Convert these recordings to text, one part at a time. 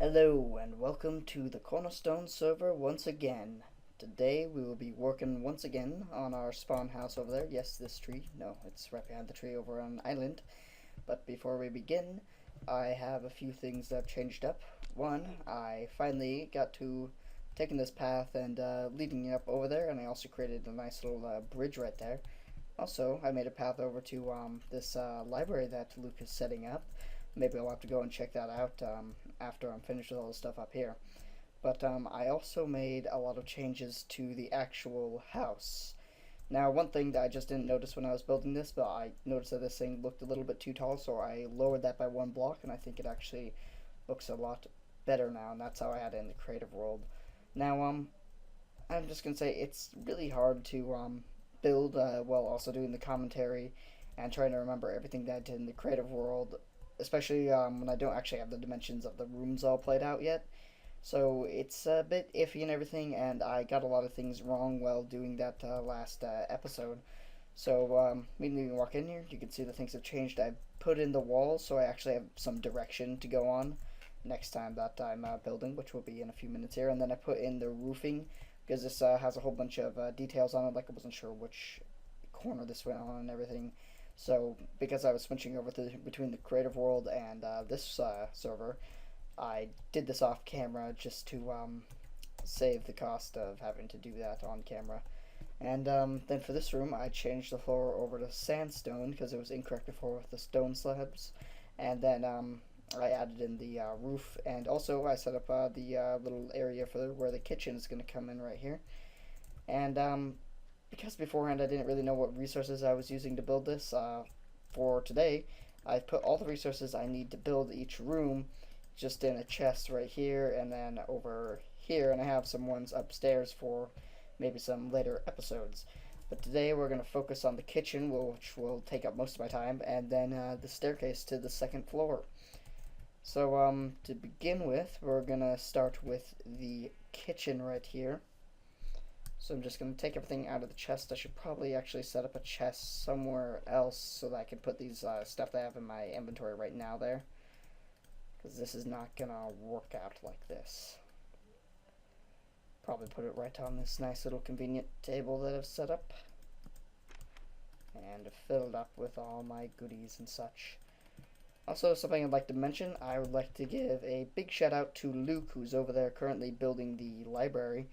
Hello and welcome to the Cornerstone server once again. Today we will be working once again on our spawn house over there. Yes, this tree. No, it's right behind the tree over on an island. But before we begin, I have a few things that have changed up. One, I finally got to taking this path and leading it up over there, and I also created a nice little bridge right there. Also, I made a path over to this library that Luke is setting up. Maybe I'll have to go and check that out after I'm finished with all the stuff up here. But I also made a lot of changes to the actual house. Now, one thing that I just didn't notice when I was building this, but I noticed that this thing looked a little bit too tall, so I lowered that by one block, and I think it actually looks a lot better now, and that's how I had it in the creative world. Now, I'm just going to say it's really hard to build while also doing the commentary and trying to remember everything that I did in the creative world, especially when I don't actually have the dimensions of the rooms all played out yet. So it's a bit iffy and everything, and I got a lot of things wrong while doing that last episode. So immediately you walk in here, you can see the things have changed. I put in the walls, so I actually have some direction to go on next time that I'm building, which will be in a few minutes here. And then I put in the roofing, because this has a whole bunch of details on it, like I wasn't sure which corner this went on and everything. So because I was switching over between the creative world and this server, I did this off camera just to save the cost of having to do that on camera. And then for this room, I changed the floor over to sandstone because it was incorrect before with the stone slabs. And then I added in the roof, and also I set up the little area for where the kitchen is going to come in right here. And because beforehand I didn't really know what resources I was using to build this, for today, I've put all the resources I need to build each room just in a chest right here and then over here, and I have some ones upstairs for maybe some later episodes. But today we're going to focus on the kitchen, which will take up most of my time, and then the staircase to the second floor. So to begin with, we're going to start with the kitchen right here. So I'm just going to take everything out of the chest. I should probably actually set up a chest somewhere else so that I can put these stuff that I have in my inventory right now there. Because this is not going to work out like this. Probably put it right on this nice little convenient table that I've set up. And filled up with all my goodies and such. Also, something I'd like to mention, I would like to give a big shout out to Luke, who's over there currently building the library.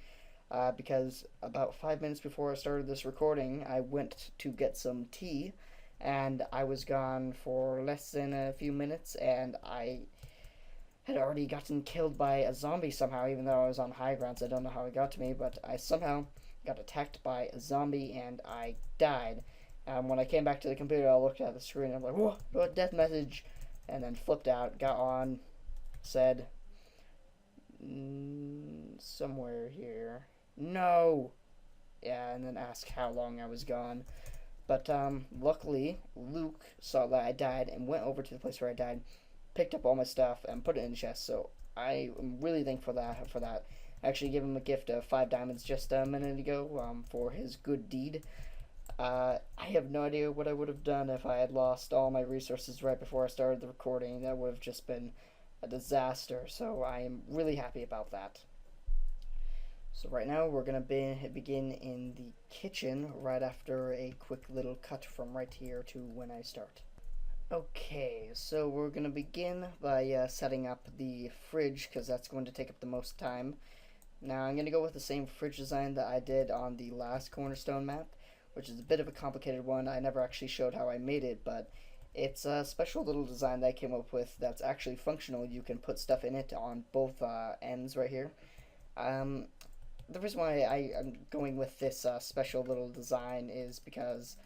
Because about 5 minutes before I started this recording, I went to get some tea, and I was gone for less than a few minutes, and I had already gotten killed by a zombie somehow, even though I was on high ground, so I don't know how it got to me, but I somehow got attacked by a zombie, and I died. When I came back to the computer, I looked at the screen, and I'm like, whoa, what death message? And then flipped out, got on, said, somewhere here. No! Yeah, and then asked how long I was gone. But luckily, Luke saw that I died and went over to the place where I died, picked up all my stuff, and put it in the chest. So I am really thankful for that. I actually gave him a gift of 5 diamonds just a minute ago for his good deed. I have no idea what I would have done if I had lost all my resources right before I started the recording. That would have just been a disaster. So I am really happy about that. So right now we're going to begin in the kitchen right after a quick little cut from right here to when I start. Okay, so we're going to begin by setting up the fridge because that's going to take up the most time. Now I'm going to go with the same fridge design that I did on the last Cornerstone map, which is a bit of a complicated one. I never actually showed how I made it, but it's a special little design that I came up with that's actually functional. You can put stuff in it on both ends right here. The reason why I'm going with this special little design is because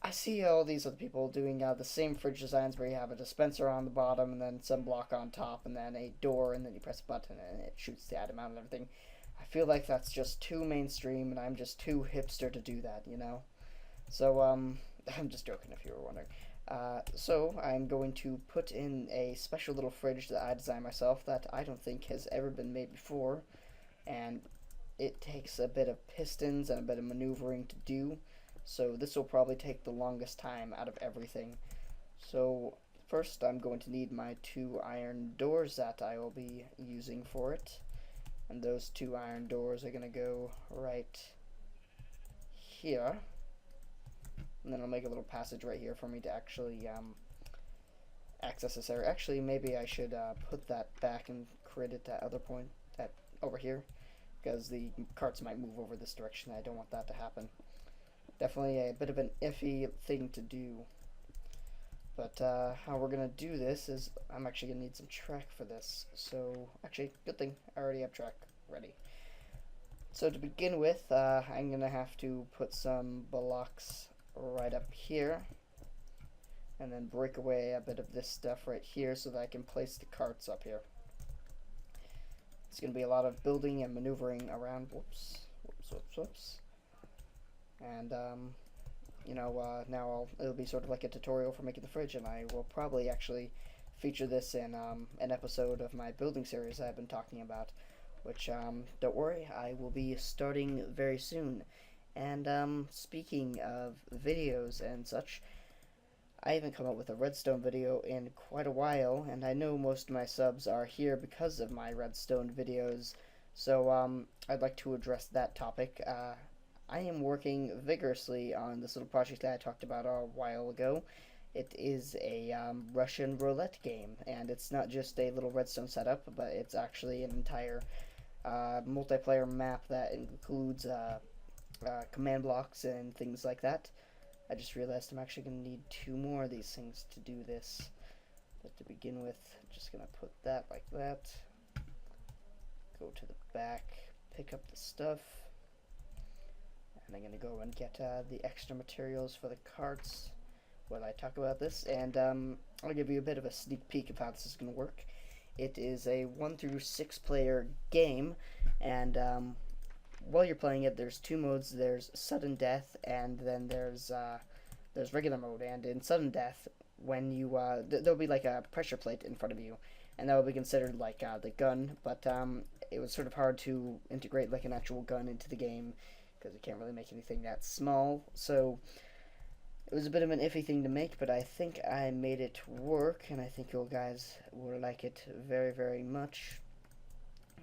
I see all these other people doing the same fridge designs where you have a dispenser on the bottom and then some block on top and then a door and then you press a button and it shoots the item out and everything. I feel like that's just too mainstream and I'm just too hipster to do that, you know? So, I'm just joking if you were wondering. So I'm going to put in a special little fridge that I designed myself that I don't think has ever been made before. And it takes a bit of pistons and a bit of maneuvering to do, so this will probably take the longest time out of everything. So first I'm going to need my 2 iron doors that I will be using for it. And those 2 iron doors are going to go right here. And then I'll make a little passage right here for me to actually access this area. Actually, maybe I should put that back and create it at other point, at over here, because the carts might move over this direction. I don't want that to happen. Definitely a bit of an iffy thing to do. But how we're going to do this is I'm actually going to need some track for this. So, actually, good thing, I already have track ready. So to begin with, I'm going to have to put some blocks right up here. And then break away a bit of this stuff right here so that I can place the carts up here. It's going to be a lot of building and maneuvering around. Whoops. And, you know, now it'll be sort of like a tutorial for making the fridge, and I will probably actually feature this in an episode of my building series I've been talking about, which, don't worry, I will be starting very soon. And speaking of videos and such, I haven't come up with a redstone video in quite a while, and I know most of my subs are here because of my redstone videos, so I'd like to address that topic. I am working vigorously on this little project that I talked about a while ago. It is a Russian roulette game, and it's not just a little redstone setup, but it's actually an entire multiplayer map that includes command blocks and things like that. I just realized I'm actually going to need 2 more of these things to do this. But to begin with, I'm just going to put that like that. Go to the back, pick up the stuff. And I'm going to go and get the extra materials for the carts while I talk about this. And I'll give you a bit of a sneak peek of how this is going to work. It is a 1 through 6 player game, and while you're playing it, there's 2 modes. There's sudden death, and then there's regular mode. And in sudden death, when you there'll be like a pressure plate in front of you, and that will be considered like the gun. But it was sort of hard to integrate like an actual gun into the game because you can't really make anything that small. So it was a bit of an iffy thing to make, but I think I made it work, and I think you guys will like it very, very much.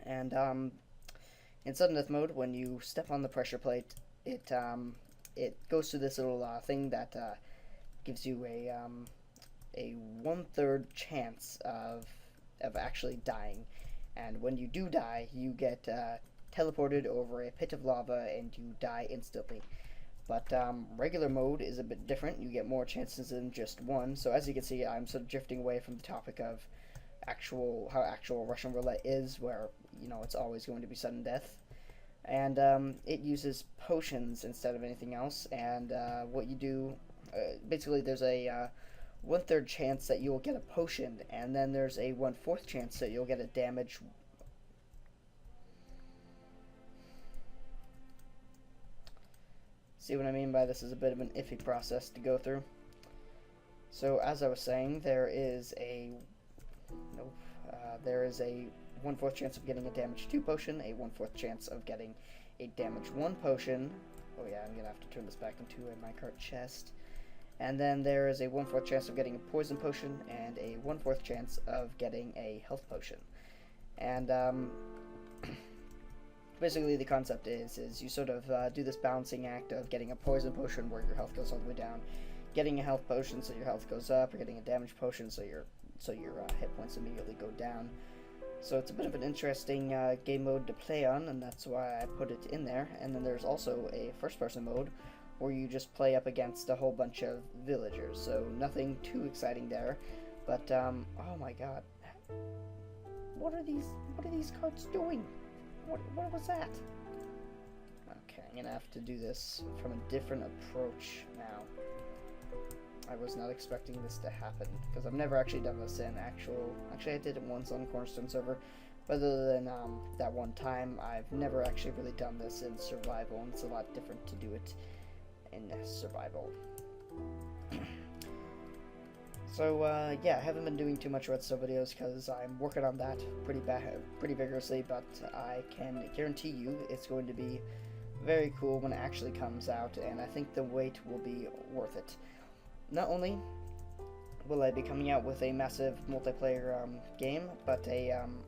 And in sudden death mode, when you step on the pressure plate, it goes to this little thing that gives you a 1/3 chance of actually dying. And when you do die, you get teleported over a pit of lava and you die instantly. But regular mode is a bit different. You get more chances than just one. So as you can see, I'm sort of drifting away from the topic of how actual Russian roulette is, where it's always going to be sudden death. And it uses potions instead of anything else. And what you do, basically, there's a 1/3 chance that you will get a potion, and then there's a 1/4 chance that you'll get a damage. See what I mean by this is a bit of an iffy process to go through. So as I was saying, there is a 1/4 chance of getting a damage 2 potion, a 1/4 chance of getting a damage 1 potion. Oh yeah, I'm gonna have to turn this back into a minecart chest. And then there is a 1/4 chance of getting a poison potion and a 1/4 chance of getting a health potion. And basically the concept is you sort of do this balancing act of getting a poison potion where your health goes all the way down, getting a health potion so your health goes up, or getting a damage potion so your hit points immediately go down. So it's a bit of an interesting game mode to play on, and that's why I put it in there. And then there's also a first-person mode where you just play up against a whole bunch of villagers. So nothing too exciting there, but oh my god, what are these carts doing? What was that? Okay, I'm gonna have to do this from a different approach now. I was not expecting this to happen, because I've never actually done this in actually I did it once on Cornerstone server, but other than that one time, I've never actually really done this in survival, and it's a lot different to do it in survival. So yeah, I haven't been doing too much redstone videos because I'm working on that pretty vigorously, but I can guarantee you it's going to be very cool when it actually comes out, and I think the wait will be worth it. Not only will I be coming out with a massive multiplayer game, but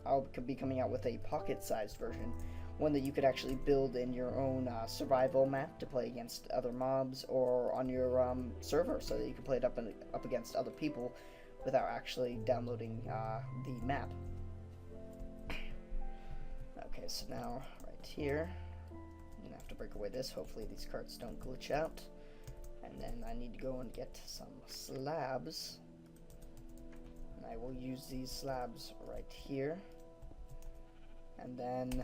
I'll be coming out with a pocket-sized version, one that you could actually build in your own survival map to play against other mobs, or on your server, so that you can play it up against other people without actually downloading the map. Okay, so now right here, I'm gonna have to break away this. Hopefully these carts don't glitch out. And then I need to go and get some slabs. And I will use these slabs right here. And then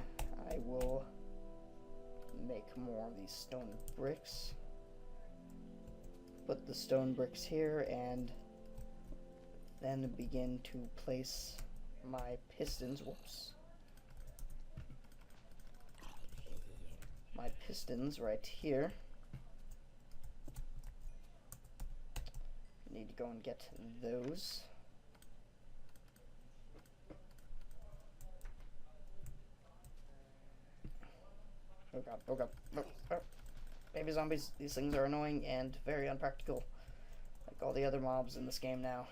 I will make more of these stone bricks. Put the stone bricks here and then begin to place my pistons. Whoops. My pistons right here. Need to go and get those. Oh god, oh god. Oh, oh. Baby zombies, these things are annoying and very unpractical. Like all the other mobs in this game now.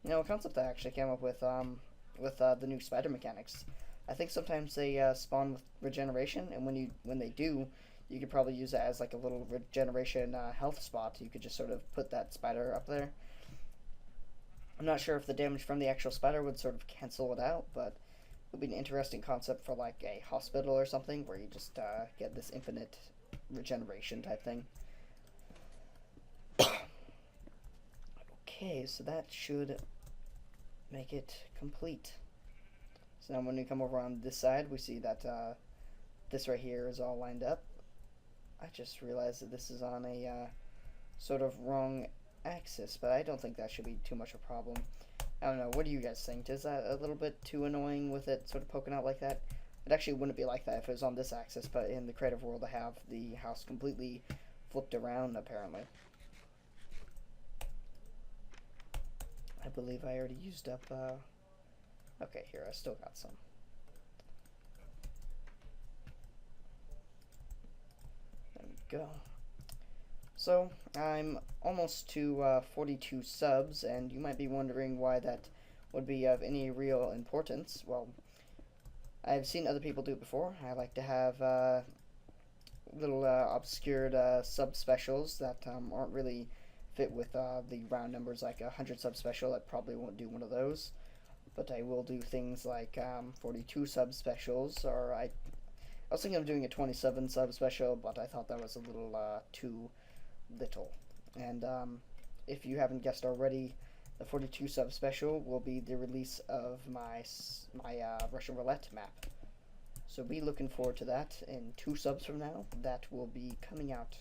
You know, a concept I actually came up with the new spider mechanics. I think sometimes they spawn with regeneration, and when they do, you could probably use it as like a little regeneration health spot. You could just sort of put that spider up there. I'm not sure if the damage from the actual spider would sort of cancel it out, but it would be an interesting concept for like a hospital or something, where you just get this infinite regeneration type thing. Okay, so that should make it complete. So now when we come over on this side, we see that this right here is all lined up. I just realized that this is on a sort of wrong axis, but I don't think that should be too much of a problem. I don't know, what do you guys think? Is that a little bit too annoying with it sort of poking out like that? It actually wouldn't be like that if it was on this axis, but in the creative world I have the house completely flipped around apparently. I believe I already used up, okay, here, I still got some. There we go. So, I'm almost to 42 subs, and you might be wondering why that would be of any real importance. Well, I've seen other people do it before. I like to have little obscured sub specials that aren't really fit with the round numbers, like 100 sub special. I probably won't do one of those, but I will do things like 42 sub specials, or I was thinking of doing a 27 sub special, but I thought that was a little too little. And if you haven't guessed already, the 42 sub special will be the release of my Russian roulette map. So be looking forward to that. In 2 subs from now, that will be coming out,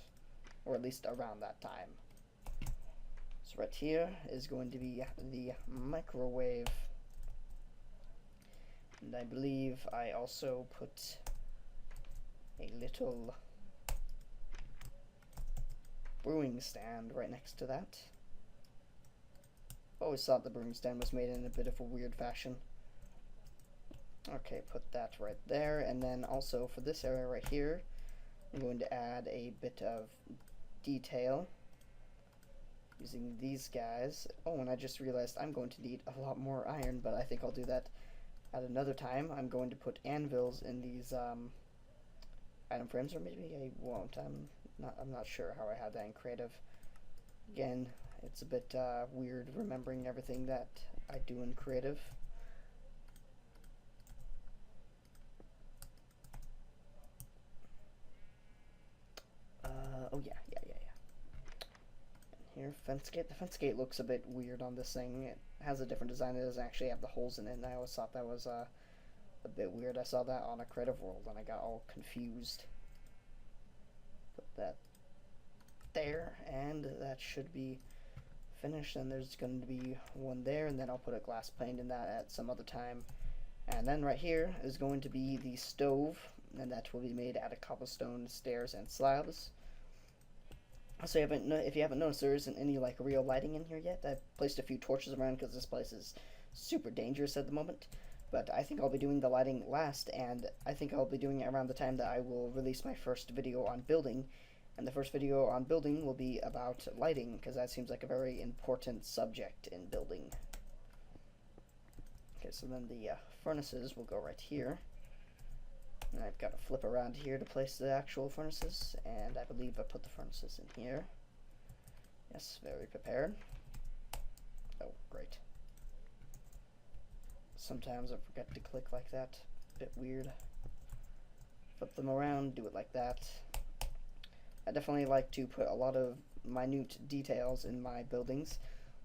or at least around that time. So right here is going to be the microwave. And I believe I also put a little brewing stand right next to that. Always thought the brewing stand was made in a bit of a weird fashion. Okay, put that right there, and then also for this area right here, I'm going to add a bit of detail using these guys. Oh, and I just realized I'm going to need a lot more iron, but I think I'll do that at another time. I'm going to put anvils in these item frames, or maybe I won't. I'm not sure how I had that in creative. Again, it's a bit weird remembering everything that I do in creative. Oh yeah. And here, fence gate. The fence gate looks a bit weird on this thing. It has a different design. It doesn't actually have the holes in it, and I always thought that was a bit weird. I saw that on a creative world, and I got all confused. Put that there, and that should be finished. And there's going to be one there, and then I'll put a glass pane in that at some other time. And then right here is going to be the stove, and that will be made out of cobblestone stairs and slabs. So if you haven't noticed, there isn't any like real lighting in here yet. I've placed a few torches around because this place is super dangerous at the moment. But I think I'll be doing the lighting last, and I think I'll be doing it around the time that I will release my first video on building. And the first video on building will be about lighting, because that seems like a very important subject in building. Okay, so then the furnaces will go right here. And I've got to flip around here to place the actual furnaces, and I believe I put the furnaces in here. Yes, very prepared. Oh, great. Sometimes I forget to click like that. Bit weird. Flip them around, do it like that. I definitely like to put a lot of minute details in my buildings.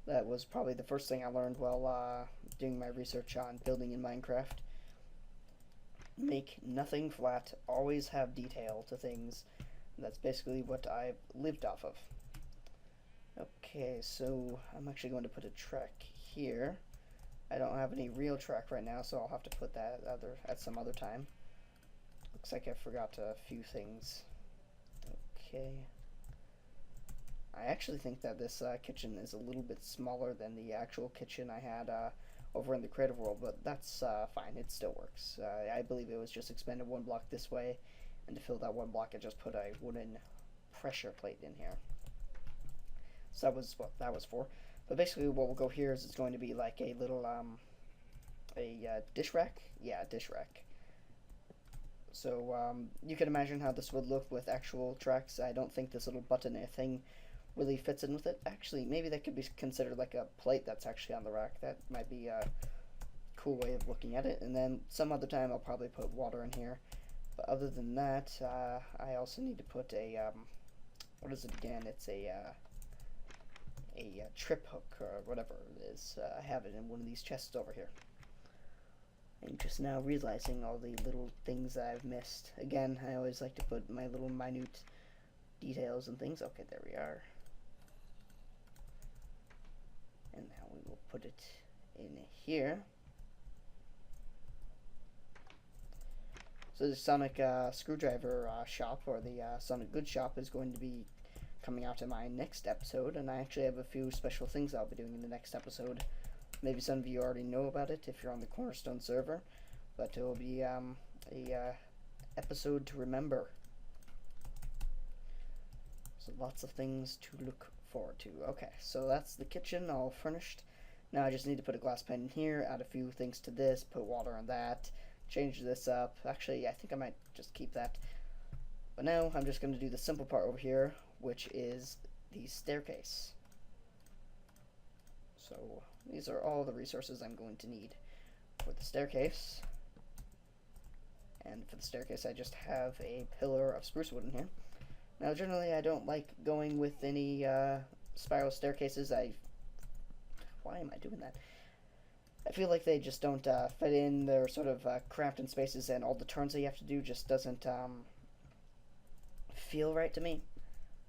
That was probably the first thing I learned while doing my research on building in Minecraft. Make nothing flat, always have detail to things. That's basically what I've lived off of. Okay, so I'm actually going to put a track here. I don't have any real track right now, so I'll have to put that at some other time. Looks like I forgot a few things. Okay. I actually think that this kitchen is a little bit smaller than the actual kitchen I had over in the creative world, but that's fine. It still works. I believe it was just expanded one block this way, and to fill that one block I just put a wooden pressure plate in here. So that was what that was for. But basically what will go here is it's going to be like a little dish rack. Yeah, dish rack. So you can imagine how this would look with actual tracks. I don't think this little button thing really fits in with it. Actually, maybe that could be considered like a plate that's actually on the rack. That might be a cool way of looking at it. And then some other time I'll probably put water in here. But other than that, I also need to put a, what is it again? It's a trip hook or whatever it is. I have it in one of these chests over here. I'm just now realizing all the little things I've missed. Again, I always like to put my little minute details and things. Okay, there we are. And now we will put it in here. So the Sonic screwdriver shop, or the Sonic Good shop, is going to be coming out in my next episode, and I actually have a few special things I'll be doing in the next episode. Maybe some of you already know about it if you're on the Cornerstone server, but it will be a episode to remember. So lots of things to look forward to. Okay, so that's the kitchen all furnished. Now I just need to put a glass pane in here, add a few things to this, put water on that, change this up. Actually, I think I might just keep that. But now I'm just going to do the simple part over here, which is the staircase. So these are all the resources I'm going to need for the staircase. And for the staircase I just have a pillar of spruce wood in here. Now generally I don't like going with any spiral staircases. Why am I doing that? I feel like they just don't fit in. They're sort of cramped in spaces, and all the turns that you have to do just doesn't feel right to me.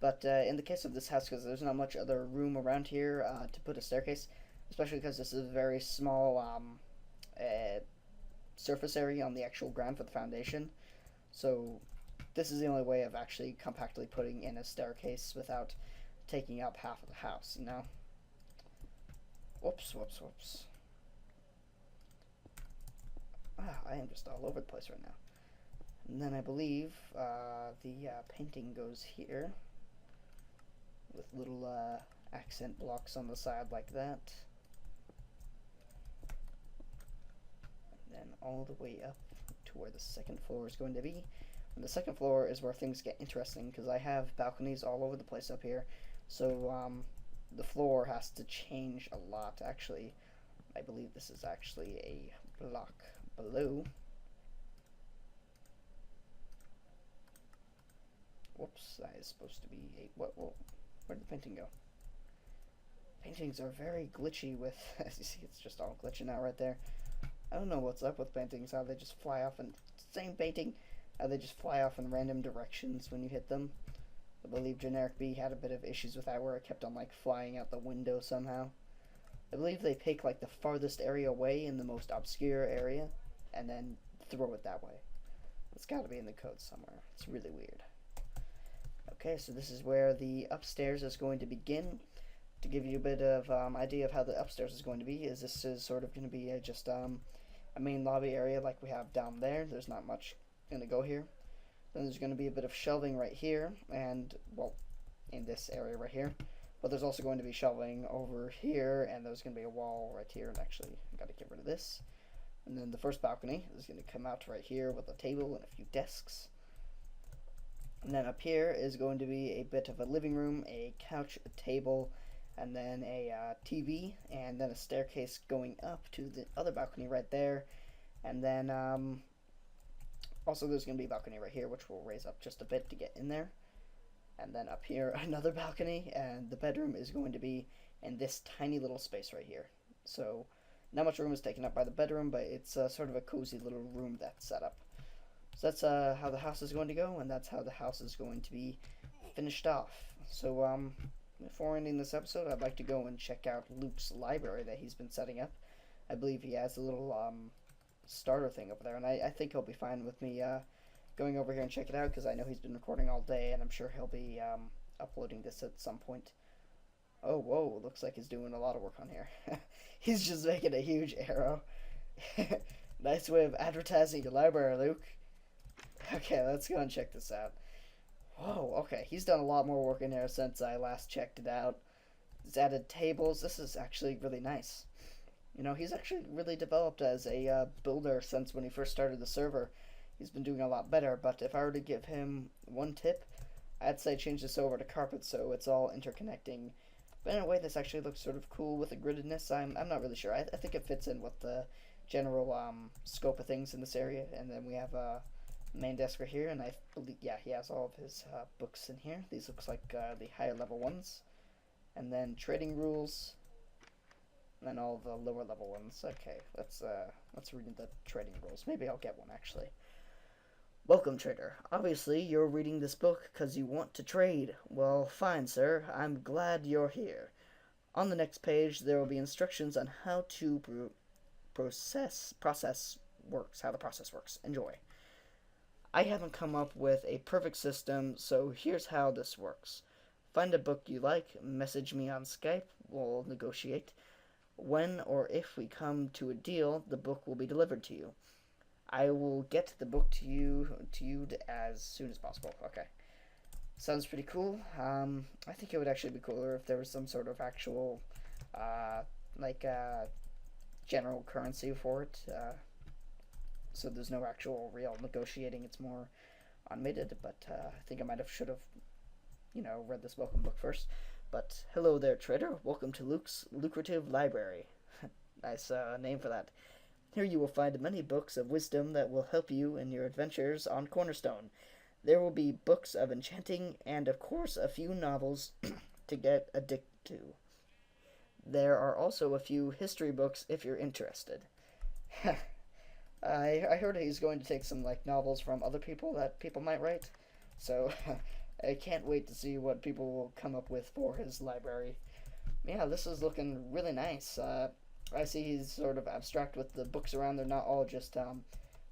But in the case of this house, because there's not much other room around here to put a staircase, especially because this is a very small surface area on the actual ground for the foundation. So this is the only way of actually compactly putting in a staircase without taking up half of the house, you know? Whoops, whoops, whoops. I am just all over the place right now. And then I believe the painting goes here with little accent blocks on the side like that. And then all the way up to where the second floor is going to be. And the second floor is where things get interesting, because I have balconies all over the place up here. So the floor has to change a lot. Actually, I believe this is actually a block below. Whoops, that is supposed to be a... Where'd the painting go? Paintings are very glitchy with... As you see, it's just all glitching out right there. I don't know what's up with paintings, how they just fly off in... Same painting! How they just fly off in random directions when you hit them. I believe Generic B had a bit of issues with that, where it kept on, like, flying out the window somehow. I believe they pick, like, the farthest area away in the most obscure area, and then throw it that way. It's gotta be in the code somewhere. It's really weird. Okay, so this is where the upstairs is going to begin. To give you a bit of idea of how the upstairs is going to be, is this is sort of going to be just a main lobby area like we have down there. There's not much going to go here. Then there's going to be a bit of shelving right here, and, well, in this area right here. But there's also going to be shelving over here, and there's going to be a wall right here. And actually, I've got to get rid of this. And then the first balcony is going to come out right here with a table and a few desks. And then up here is going to be a bit of a living room, a couch, a table, and then a TV, and then a staircase going up to the other balcony right there. And then also there's going to be a balcony right here, which we'll raise up just a bit to get in there. And then up here, another balcony, and the bedroom is going to be in this tiny little space right here. So not much room is taken up by the bedroom, but it's sort of a cozy little room that's set up. So that's how the house is going to go, and that's how the house is going to be finished off. So before ending this episode, I'd like to go and check out Luke's library that he's been setting up. I believe he has a little starter thing over there, and I think he'll be fine with me going over here and check it out, because I know he's been recording all day, and I'm sure he'll be uploading this at some point. Oh, whoa, looks like he's doing a lot of work on here. He's just making a huge arrow. Nice way of advertising your library, Luke. Okay, let's go and check this out. Whoa, okay, he's done a lot more work in here since I last checked it out. He's added tables. This is actually really nice. You know, he's actually really developed as a builder since when he first started the server. He's been doing a lot better, but if I were to give him one tip, I'd say change this over to carpet so it's all interconnecting. But in a way, this actually looks sort of cool with the griddedness. I'm not really sure. I think it fits in with the general scope of things in this area. And then we have a main desk right here, and I believe, yeah, he has all of his books in here. These looks like the higher level ones. And then trading rules, and then all the lower level ones. Okay, let's read the trading rules. Maybe I'll get one, actually. Welcome, trader. Obviously, you're reading this book because you want to trade. Well, fine, sir. I'm glad you're here. On the next page, there will be instructions on how to process works. How the process works. Enjoy. I haven't come up with a perfect system, so here's how this works. Find a book you like, message me on Skype, we'll negotiate. When or if we come to a deal, the book will be delivered to you. I will get the book to you as soon as possible. Okay. Sounds pretty cool. I think it would actually be cooler if there was some sort of actual, general currency for it. So there's no actual real negotiating. It's more automated, but I think I should have, read this welcome book first. But hello there, trader. Welcome to Luke's Lucrative Library. Nice name for that. Here you will find many books of wisdom that will help you in your adventures on Cornerstone. There will be books of enchanting and, of course, a few novels to get addicted to. There are also a few history books if you're interested. I heard he's going to take some novels from other people that people might write, so I can't wait to see what people will come up with for his library. Yeah, this is looking really nice. I see he's sort of abstract with the books around. They're not all just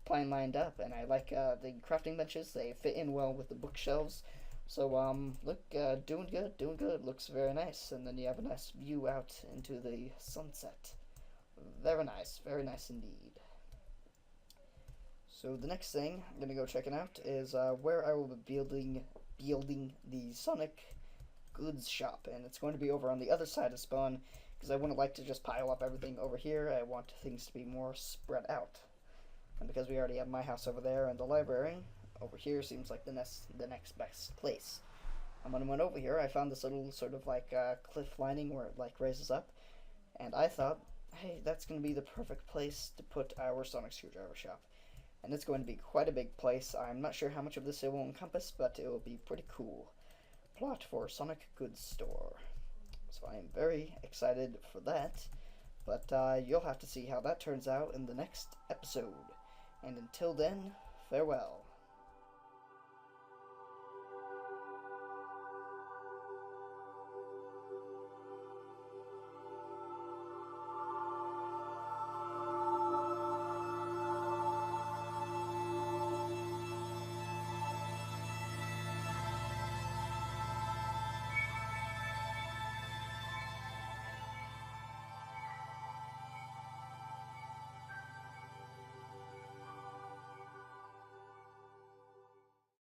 plain lined up, and I like the crafting benches. They fit in well with the bookshelves. So look, doing good. Looks very nice, and then you have a nice view out into the sunset. Very nice indeed. So the next thing I'm gonna go checking out is where I will be building the Sonic goods shop, and it's going to be over on the other side of spawn, because I wouldn't like to just pile up everything over here. I want things to be more spread out, and because we already have my house over there and the library over here seems like the next best place. And when I went over here, I found this little sort of cliff lining where it raises up, and I thought, hey, that's going to be the perfect place to put our Sonic Screwdriver shop. And it's going to be quite a big place. I'm not sure how much of this it will encompass, but it will be pretty cool. Plot for Sonic Goods Store. So I am very excited for that, but you'll have to see how that turns out in the next episode. And until then, farewell.